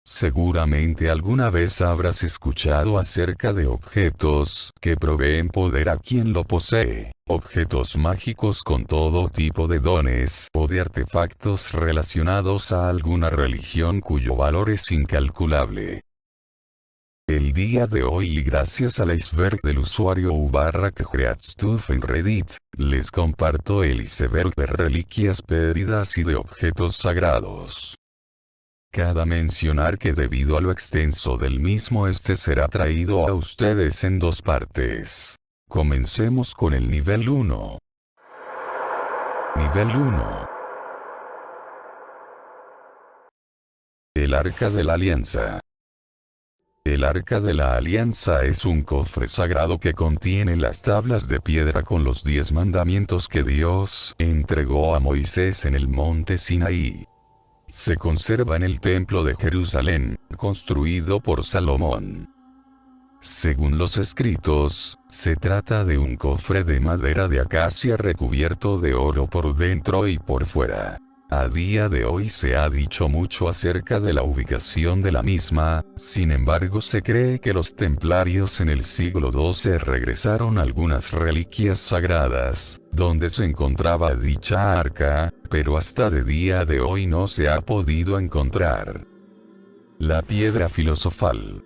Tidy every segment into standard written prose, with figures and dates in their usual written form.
Seguramente alguna vez habrás escuchado acerca de objetos que proveen poder a quien lo posee, objetos mágicos con todo tipo de dones o de artefactos relacionados a alguna religión cuyo valor es incalculable. El día de hoy y gracias al iceberg del usuario u/Creatstuff en Reddit, les comparto el iceberg de reliquias perdidas y de objetos sagrados. Cabe mencionar que debido a lo extenso del mismo este será traído a ustedes en dos partes. Comencemos con el nivel 1. Nivel 1. El Arca de la Alianza. El Arca de la Alianza es un cofre sagrado que contiene las tablas de piedra con los 10 mandamientos que Dios entregó a Moisés en el monte Sinaí. Se conserva en el Templo de Jerusalén, construido por Salomón. Según los escritos, se trata de un cofre de madera de acacia recubierto de oro por dentro y por fuera. A día de hoy se ha dicho mucho acerca de la ubicación de la misma, sin embargo se cree que los templarios en el siglo XII regresaron algunas reliquias sagradas, donde se encontraba dicha arca, pero hasta de día de hoy no se ha podido encontrar. La piedra filosofal.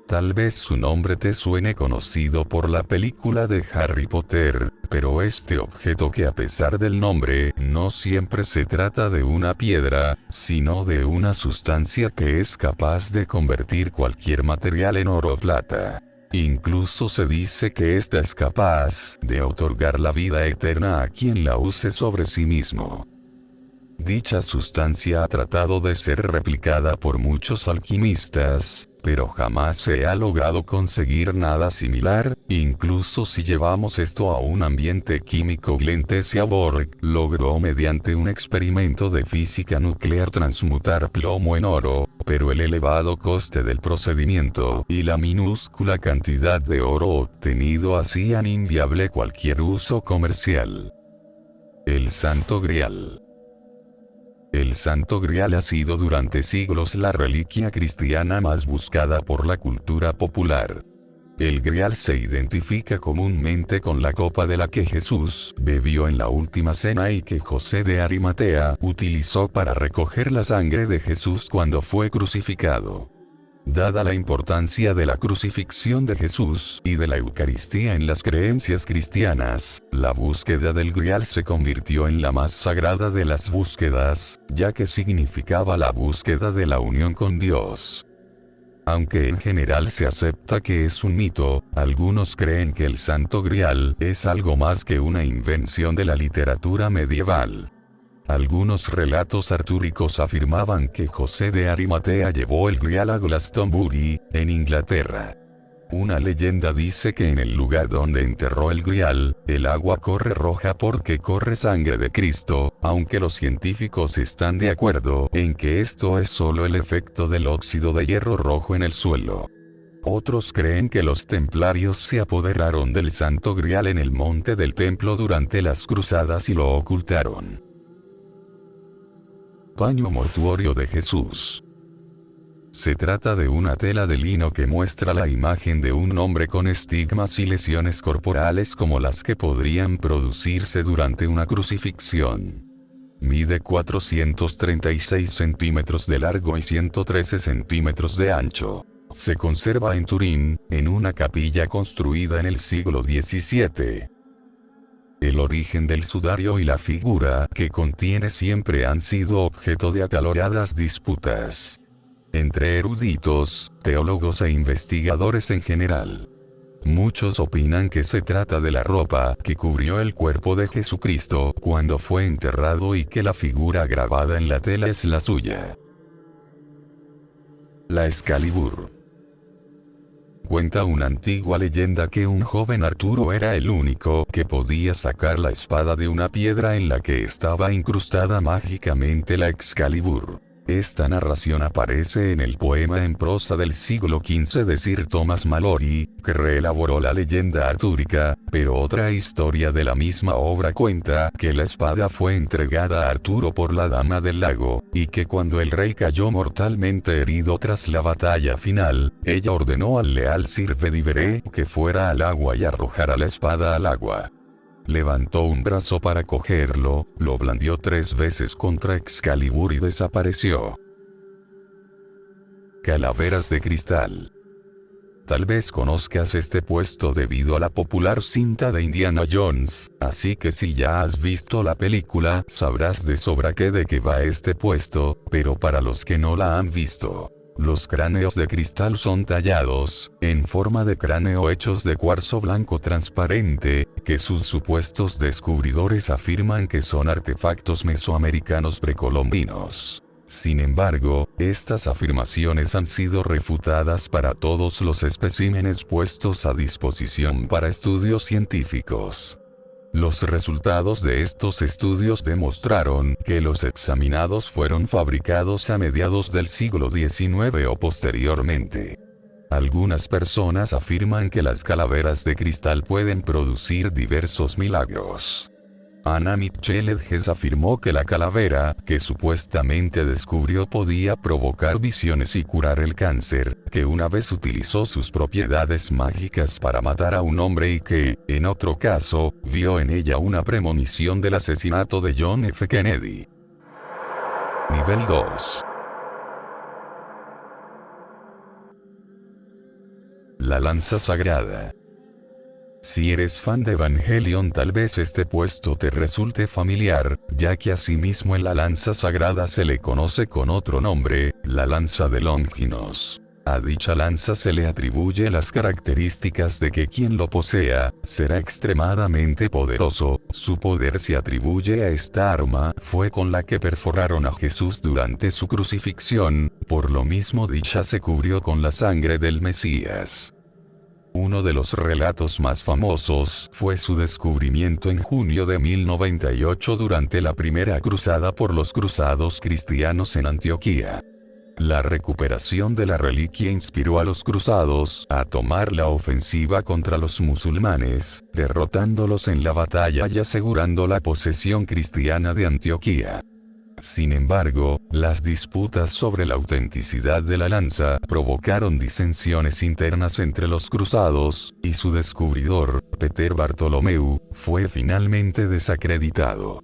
Tal vez su nombre te suene conocido por la película de Harry Potter, pero este objeto que a pesar del nombre, no siempre se trata de una piedra, sino de una sustancia que es capaz de convertir cualquier material en oro o plata. Incluso se dice que esta es capaz de otorgar la vida eterna a quien la use sobre sí mismo. Dicha sustancia ha tratado de ser replicada por muchos alquimistas, pero jamás se ha logrado conseguir nada similar. Incluso si llevamos esto a un ambiente químico, Glenn Tessia Borg logró mediante un experimento de física nuclear transmutar plomo en oro, pero el elevado coste del procedimiento y la minúscula cantidad de oro obtenido hacían inviable cualquier uso comercial. El Santo Grial. El Santo Grial ha sido durante siglos la reliquia cristiana más buscada por la cultura popular. El Grial se identifica comúnmente con la copa de la que Jesús bebió en la última cena y que José de Arimatea utilizó para recoger la sangre de Jesús cuando fue crucificado. Dada la importancia de la crucifixión de Jesús y de la Eucaristía en las creencias cristianas, la búsqueda del Grial se convirtió en la más sagrada de las búsquedas, ya que significaba la búsqueda de la unión con Dios. Aunque en general se acepta que es un mito, algunos creen que el Santo Grial es algo más que una invención de la literatura medieval. Algunos relatos artúricos afirmaban que José de Arimatea llevó el Grial a Glastonbury, en Inglaterra. Una leyenda dice que en el lugar donde enterró el Grial, el agua corre roja porque corre sangre de Cristo, aunque los científicos están de acuerdo en que esto es solo el efecto del óxido de hierro rojo en el suelo. Otros creen que los templarios se apoderaron del Santo Grial en el monte del templo durante las cruzadas y lo ocultaron. Paño mortuorio de Jesús. Se trata de una tela de lino que muestra la imagen de un hombre con estigmas y lesiones corporales como las que podrían producirse durante una crucifixión. Mide 436 centímetros de largo y 113 centímetros de ancho. Se conserva en Turín, en una capilla construida en el siglo XVII. El origen del sudario y la figura que contiene siempre han sido objeto de acaloradas disputas entre eruditos, teólogos e investigadores en general. Muchos opinan que se trata de la ropa que cubrió el cuerpo de Jesucristo cuando fue enterrado y que la figura grabada en la tela es la suya. La Excalibur. Cuenta una antigua leyenda que un joven Arturo era el único que podía sacar la espada de una piedra en la que estaba incrustada mágicamente la Excalibur. Esta narración aparece en el poema en prosa del siglo XV de Sir Thomas Malory, que reelaboró la leyenda artúrica, pero otra historia de la misma obra cuenta que la espada fue entregada a Arturo por la Dama del Lago, y que cuando el rey cayó mortalmente herido tras la batalla final, ella ordenó al leal Sir Bedivere que fuera al agua y arrojara la espada al agua. Levantó un brazo para cogerlo, lo blandió 3 veces contra Excalibur y desapareció. Calaveras de cristal. Tal vez conozcas este puesto debido a la popular cinta de Indiana Jones, así que si ya has visto la película, sabrás de sobra de qué va este puesto, pero para los que no la han visto. Los cráneos de cristal son tallados, en forma de cráneo hechos de cuarzo blanco transparente, que sus supuestos descubridores afirman que son artefactos mesoamericanos precolombinos. Sin embargo, estas afirmaciones han sido refutadas para todos los especímenes puestos a disposición para estudios científicos. Los resultados de estos estudios demostraron que los examinados fueron fabricados a mediados del siglo XIX o posteriormente. Algunas personas afirman que las calaveras de cristal pueden producir diversos milagros. Anna Mitchell Hedges afirmó que la calavera, que supuestamente descubrió, podía provocar visiones y curar el cáncer, que una vez utilizó sus propiedades mágicas para matar a un hombre y que, en otro caso, vio en ella una premonición del asesinato de John F. Kennedy. Nivel 2. La lanza sagrada. Si eres fan de Evangelion, tal vez este puesto te resulte familiar, ya que asimismo en la lanza sagrada se le conoce con otro nombre, la lanza de Longinos. A dicha lanza se le atribuye las características de que quien lo posea, será extremadamente poderoso. Su poder se atribuye a esta arma, fue con la que perforaron a Jesús durante su crucifixión, por lo mismo dicha se cubrió con la sangre del Mesías. Uno de los relatos más famosos fue su descubrimiento en junio de 1098 durante la primera cruzada por los cruzados cristianos en Antioquía. La recuperación de la reliquia inspiró a los cruzados a tomar la ofensiva contra los musulmanes, derrotándolos en la batalla y asegurando la posesión cristiana de Antioquía. Sin embargo, las disputas sobre la autenticidad de la lanza provocaron disensiones internas entre los cruzados, y su descubridor, Peter Bartolomeu, fue finalmente desacreditado.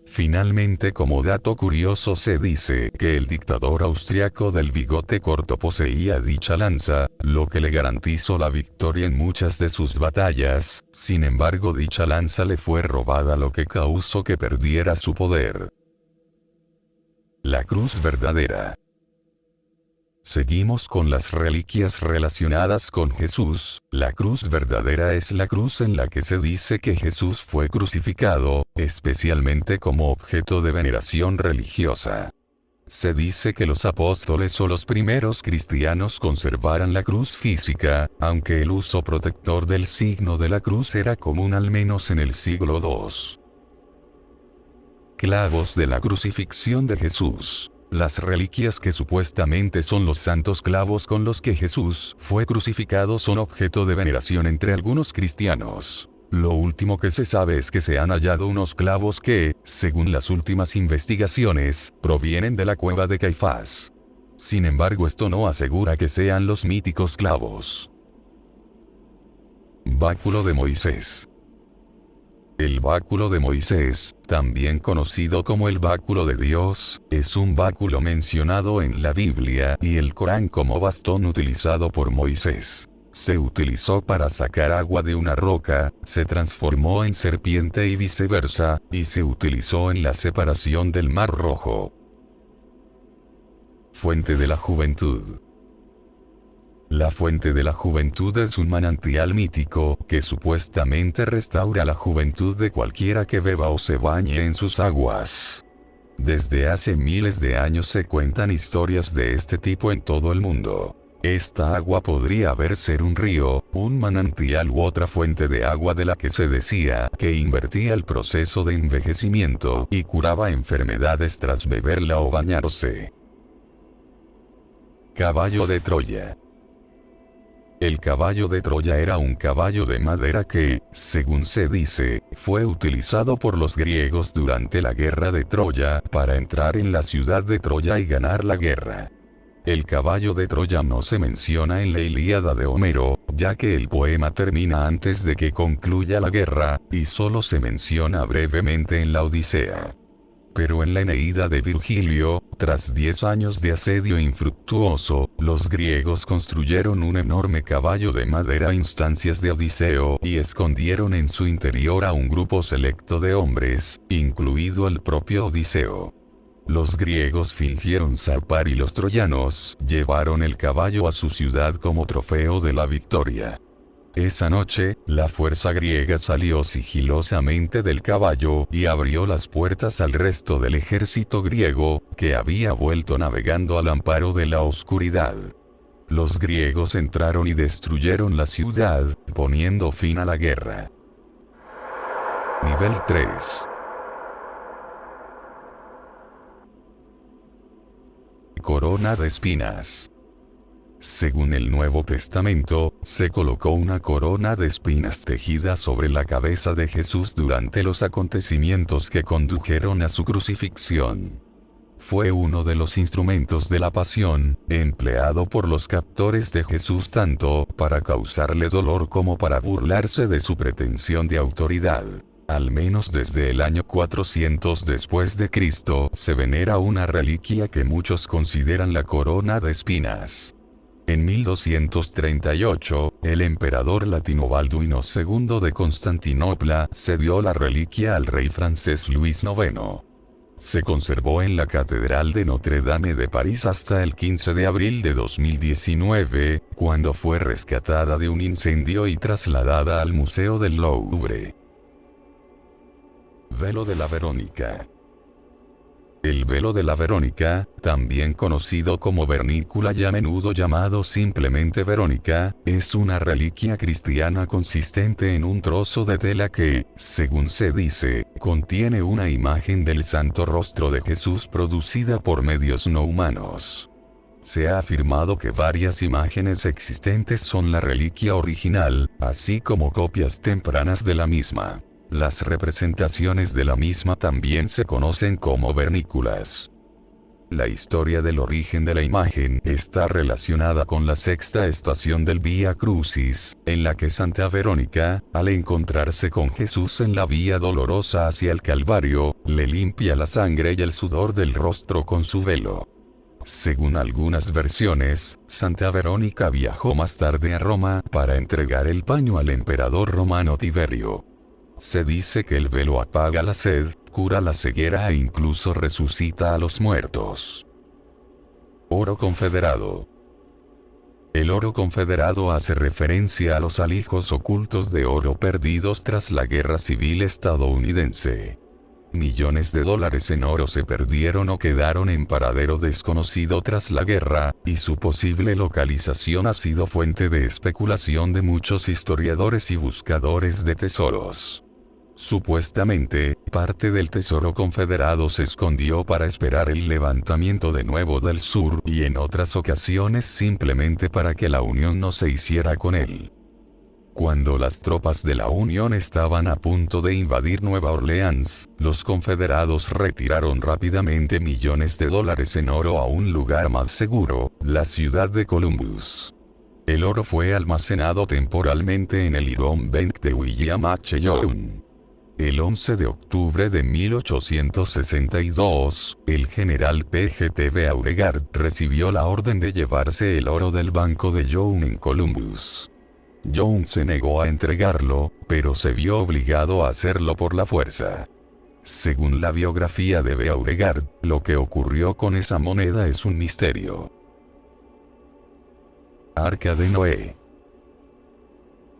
Finalmente, como dato curioso, se dice que el dictador austriaco del bigote corto poseía dicha lanza, lo que le garantizó la victoria en muchas de sus batallas. Sin embargo, dicha lanza le fue robada, lo que causó que perdiera su poder. La cruz verdadera. Seguimos con las reliquias relacionadas con Jesús. La cruz verdadera es la cruz en la que se dice que Jesús fue crucificado, especialmente como objeto de veneración religiosa. Se dice que los apóstoles o los primeros cristianos conservaran la cruz física, aunque el uso protector del signo de la cruz era común al menos en el siglo II. Clavos de la crucifixión de Jesús. Las reliquias que supuestamente son los santos clavos con los que Jesús fue crucificado son objeto de veneración entre algunos cristianos. Lo último que se sabe es que se han hallado unos clavos que, según las últimas investigaciones, provienen de la cueva de Caifás. Sin embargo, esto no asegura que sean los míticos clavos. Báculo de Moisés. El báculo de Moisés, también conocido como el báculo de Dios, es un báculo mencionado en la Biblia y el Corán como bastón utilizado por Moisés. Se utilizó para sacar agua de una roca, se transformó en serpiente y viceversa, y se utilizó en la separación del Mar Rojo. Fuente de la juventud. La fuente de la juventud es un manantial mítico que supuestamente restaura la juventud de cualquiera que beba o se bañe en sus aguas. Desde hace miles de años se cuentan historias de este tipo en todo el mundo. Esta agua podría haber sido un río, un manantial u otra fuente de agua de la que se decía que invertía el proceso de envejecimiento y curaba enfermedades tras beberla o bañarse. Caballo de Troya. El caballo de Troya era un caballo de madera que, según se dice, fue utilizado por los griegos durante la guerra de Troya para entrar en la ciudad de Troya y ganar la guerra. El caballo de Troya no se menciona en la Ilíada de Homero, ya que el poema termina antes de que concluya la guerra, y solo se menciona brevemente en la Odisea. Pero en la Eneida de Virgilio, tras 10 años de asedio infructuoso, los griegos construyeron un enorme caballo de madera a instancias de Odiseo y escondieron en su interior a un grupo selecto de hombres, incluido el propio Odiseo. Los griegos fingieron zarpar y los troyanos llevaron el caballo a su ciudad como trofeo de la victoria. Esa noche, la fuerza griega salió sigilosamente del caballo y abrió las puertas al resto del ejército griego, que había vuelto navegando al amparo de la oscuridad. Los griegos entraron y destruyeron la ciudad, poniendo fin a la guerra. Nivel 3. Corona de espinas. Según el Nuevo Testamento, se colocó una corona de espinas tejida sobre la cabeza de Jesús durante los acontecimientos que condujeron a su crucifixión. Fue uno de los instrumentos de la pasión, empleado por los captores de Jesús tanto para causarle dolor como para burlarse de su pretensión de autoridad. Al menos desde el año 400 después de Cristo se venera una reliquia que muchos consideran la corona de espinas. En 1238, el emperador latino Balduino II de Constantinopla cedió la reliquia al rey francés Luis IX. Se conservó en la Catedral de Notre Dame de París hasta el 15 de abril de 2019, cuando fue rescatada de un incendio y trasladada al Museo del Louvre. Velo de la Verónica. El velo de la Verónica, también conocido como vernícula y a menudo llamado simplemente Verónica, es una reliquia cristiana consistente en un trozo de tela que, según se dice, contiene una imagen del santo rostro de Jesús producida por medios no humanos. Se ha afirmado que varias imágenes existentes son la reliquia original, así como copias tempranas de la misma. Las representaciones de la misma también se conocen como vernículas. La historia del origen de la imagen está relacionada con la sexta estación del Vía Crucis, en la que Santa Verónica, al encontrarse con Jesús en la vía dolorosa hacia el Calvario, le limpia la sangre y el sudor del rostro con su velo. Según algunas versiones, Santa Verónica viajó más tarde a Roma para entregar el paño al emperador romano Tiberio. Se dice que el velo apaga la sed, cura la ceguera e incluso resucita a los muertos. Oro confederado. El oro confederado hace referencia a los alijos ocultos de oro perdidos tras la Guerra Civil estadounidense. Millones de dólares en oro se perdieron o quedaron en paradero desconocido tras la guerra, y su posible localización ha sido fuente de especulación de muchos historiadores y buscadores de tesoros. Supuestamente, parte del tesoro confederado se escondió para esperar el levantamiento de Nuevo del Sur y en otras ocasiones simplemente para que la Unión no se hiciera con él. Cuando las tropas de la Unión estaban a punto de invadir Nueva Orleans, los confederados retiraron rápidamente millones de dólares en oro a un lugar más seguro, la ciudad de Columbus. El oro fue almacenado temporalmente en el Iron Bank de William H. Young. El 11 de octubre de 1862, el general P.G.T. Beauregard recibió la orden de llevarse el oro del banco de Young en Columbus. Young se negó a entregarlo, pero se vio obligado a hacerlo por la fuerza. Según la biografía de Beauregard, lo que ocurrió con esa moneda es un misterio. Arca de Noé.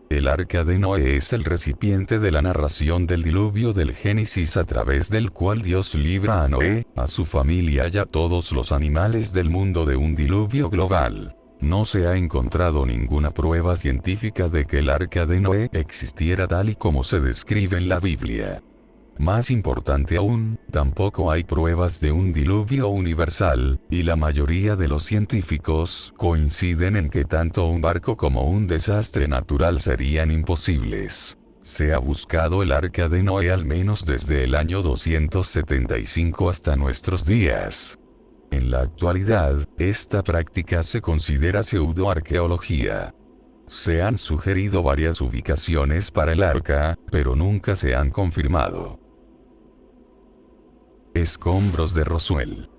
El Arca de Noé es el recipiente de la narración del diluvio del Génesis a través del cual Dios libra a Noé, a su familia y a todos los animales del mundo de un diluvio global. No se ha encontrado ninguna prueba científica de que el Arca de Noé existiera tal y como se describe en la Biblia. Más importante aún, tampoco hay pruebas de un diluvio universal, y la mayoría de los científicos coinciden en que tanto un barco como un desastre natural serían imposibles. Se ha buscado el Arca de Noé al menos desde el año 275 hasta nuestros días. En la actualidad, esta práctica se considera pseudoarqueología. Se han sugerido varias ubicaciones para el arca, pero nunca se han confirmado. Escombros de Roswell.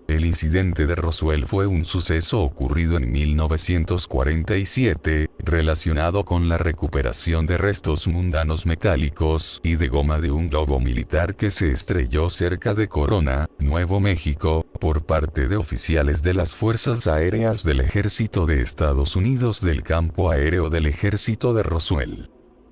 El incidente de Roswell fue un suceso ocurrido en 1947, relacionado con la recuperación de restos mundanos metálicos y de goma de un globo militar que se estrelló cerca de Corona, Nuevo México, por parte de oficiales de las Fuerzas Aéreas del Ejército de Estados Unidos del Campo Aéreo del Ejército de Roswell.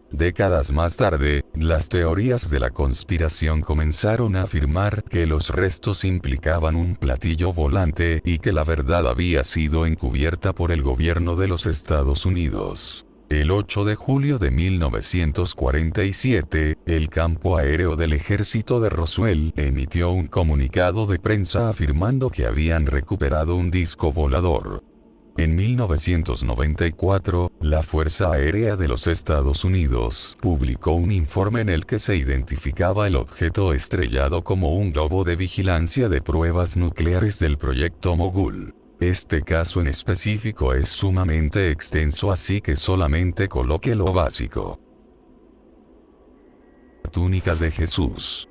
Décadas más tarde, las teorías de la conspiración comenzaron a afirmar que los restos implicaban un platillo volante y que la verdad había sido encubierta por el gobierno de los Estados Unidos. El 8 de julio de 1947, el Campo Aéreo del Ejército de Roswell emitió un comunicado de prensa afirmando que habían recuperado un disco volador. En 1994, la Fuerza Aérea de los Estados Unidos publicó un informe en el que se identificaba el objeto estrellado como un globo de vigilancia de pruebas nucleares del proyecto Mogul. Este caso en específico es sumamente extenso, así que solamente coloque lo básico. Túnica de Jesús.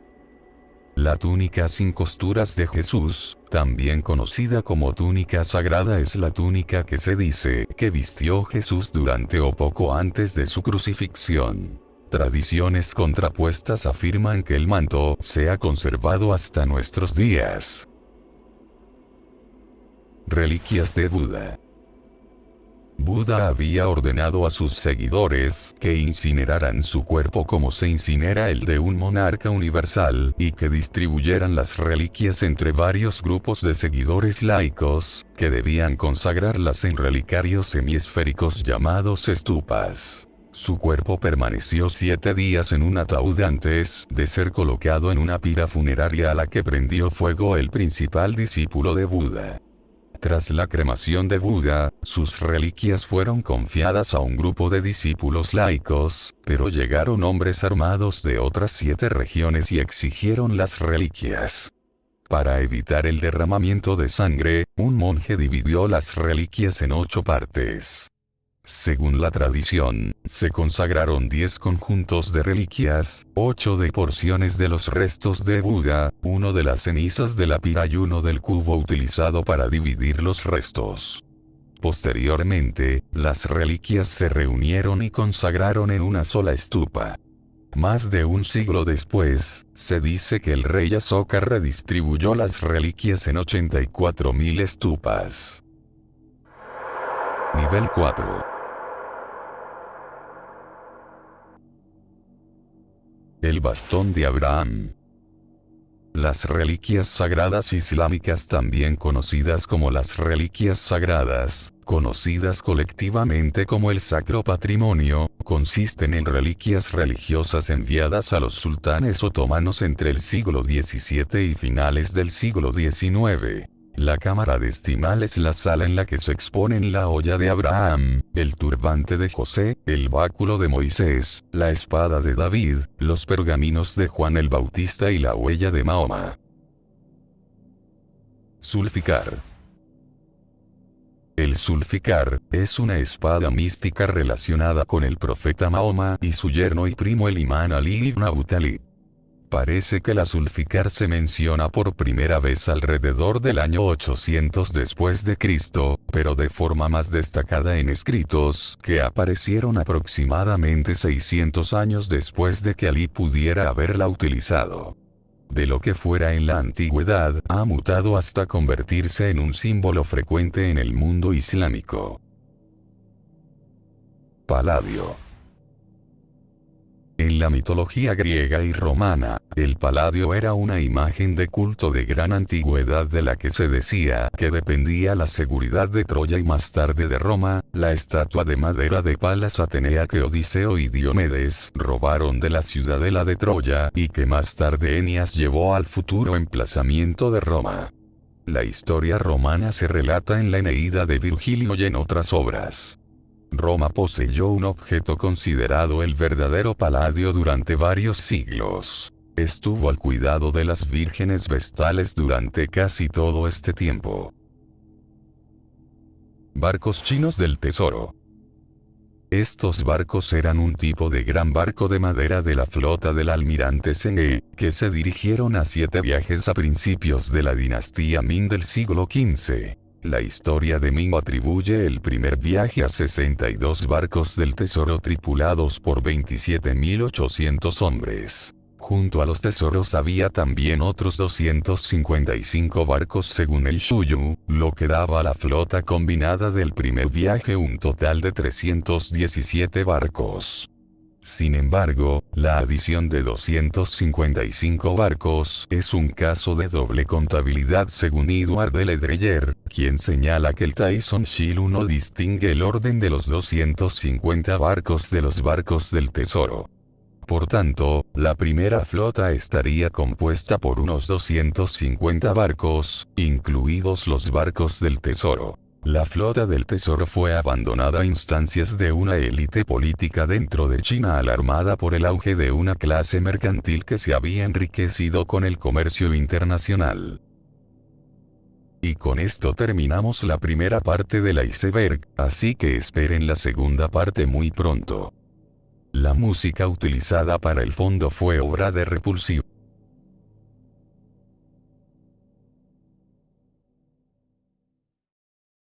La túnica sin costuras de Jesús, también conocida como túnica sagrada, es la túnica que se dice que vistió Jesús durante o poco antes de su crucifixión. Tradiciones contrapuestas afirman que el manto se ha conservado hasta nuestros días. Reliquias de Buda. Buda había ordenado a sus seguidores que incineraran su cuerpo como se incinera el de un monarca universal, y que distribuyeran las reliquias entre varios grupos de seguidores laicos, que debían consagrarlas en relicarios semiesféricos llamados stupas. Su cuerpo permaneció 7 días en un ataúd antes de ser colocado en una pira funeraria a la que prendió fuego el principal discípulo de Buda. Tras la cremación de Buda, sus reliquias fueron confiadas a un grupo de discípulos laicos, pero llegaron hombres armados de otras 7 regiones y exigieron las reliquias. Para evitar el derramamiento de sangre, un monje dividió las reliquias en 8 partes. Según la tradición, se consagraron 10 conjuntos de reliquias, 8 de porciones de los restos de Buda, 1 de las cenizas de la pira y 1 del cubo utilizado para dividir los restos. Posteriormente, las reliquias se reunieron y consagraron en una sola stupa. Más de un siglo después, se dice que el rey Asoka redistribuyó las reliquias en 84.000 stupas. Nivel 4. El bastón de Abraham. Las reliquias sagradas islámicas, también conocidas como las reliquias sagradas, conocidas colectivamente como el Sacro Patrimonio, consisten en reliquias religiosas enviadas a los sultanes otomanos entre el siglo XVII y finales del siglo XIX. La cámara destinal es la sala en la que se exponen la olla de Abraham, el turbante de José, el báculo de Moisés, la espada de David, los pergaminos de Juan el Bautista y la huella de Mahoma. Zulfikar. El Zulfikar es una espada mística relacionada con el profeta Mahoma y su yerno y primo el imán Ali ibn Abi Talib. Parece que la Zulfikar se menciona por primera vez alrededor del año 800 después de Cristo, pero de forma más destacada en escritos que aparecieron aproximadamente 600 años después de que Ali pudiera haberla utilizado. De lo que fuera en la antigüedad, ha mutado hasta convertirse en un símbolo frecuente en el mundo islámico. Paladio. En la mitología griega y romana, el paladio era una imagen de culto de gran antigüedad de la que se decía que dependía la seguridad de Troya y más tarde de Roma. La estatua de madera de Palas Atenea que Odiseo y Diomedes robaron de la ciudadela de Troya y que más tarde Eneas llevó al futuro emplazamiento de Roma. La historia romana se relata en la Eneida de Virgilio y en otras obras. Roma poseyó un objeto considerado el verdadero paladio durante varios siglos. Estuvo al cuidado de las vírgenes vestales durante casi todo este tiempo. Barcos chinos del tesoro. Estos barcos eran un tipo de gran barco de madera de la flota del almirante Zheng, que se dirigieron a 7 viajes a principios de la dinastía Ming del siglo XV. La historia de Ming atribuye el primer viaje a 62 barcos del tesoro tripulados por 27.800 hombres. Junto a los tesoros había también otros 255 barcos según el Shuyu, lo que daba a la flota combinada del primer viaje un total de 317 barcos. Sin embargo, la adición de 255 barcos es un caso de doble contabilidad según Edward L. Dreyer, quien señala que el Tyson Shilu no distingue el orden de los 250 barcos de los barcos del tesoro. Por tanto, la primera flota estaría compuesta por unos 250 barcos, incluidos los barcos del tesoro. La flota del tesoro fue abandonada a instancias de una élite política dentro de China alarmada por el auge de una clase mercantil que se había enriquecido con el comercio internacional. Y con esto terminamos la primera parte del iceberg, así que esperen la segunda parte muy pronto. La música utilizada para el fondo fue obra de Repulsive.